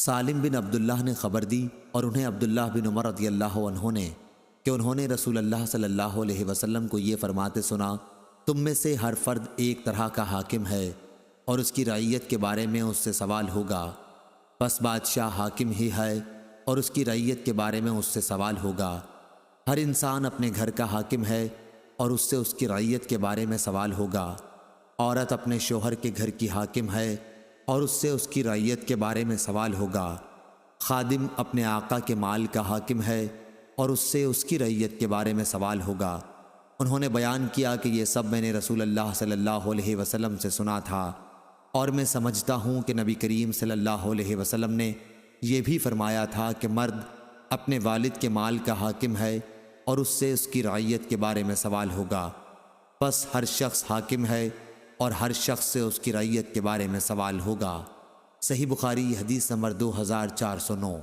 سالم بن عبداللہ نے خبر دی اور انہیں عبداللہ بن عمر رضی اللہ عنہ نے کہ انہوں نے رسول اللہ صلی اللہ علیہ وسلم کو یہ فرماتے سنا، تم میں سے ہر فرد ایک طرح کا حاکم ہے اور اس کی رعیت کے بارے میں اس سے سوال ہوگا، پس بادشاہ حاکم ہی ہے اور اس کی رعیت کے بارے میں اس سے سوال ہوگا۔ ہر انسان اپنے گھر کا حاکم ہے اور اس سے اس کی رعیت کے بارے میں سوال ہوگا۔ عورت اپنے شوہر کے گھر کی حاکم ہے اور اس سے اس کی رعیت کے بارے میں سوال ہوگا۔ خادم اپنے آقا کے مال کا حاکم ہے اور اس سے اس کی رعیت کے بارے میں سوال ہوگا۔ انہوں نے بیان کیا کہ یہ سب میں نے رسول اللہ صلی اللہ علیہ وسلم سے سنا تھا، اور میں سمجھتا ہوں کہ نبی کریم صلی اللہ علیہ وسلم نے یہ بھی فرمایا تھا کہ مرد اپنے والد کے مال کا حاکم ہے اور اس سے اس کی رعیت کے بارے میں سوال ہوگا۔ پس ہر شخص حاکم ہے اور ہر شخص سے اس کی رعیت کے بارے میں سوال ہوگا۔ صحیح بخاری حدیث نمبر 2409۔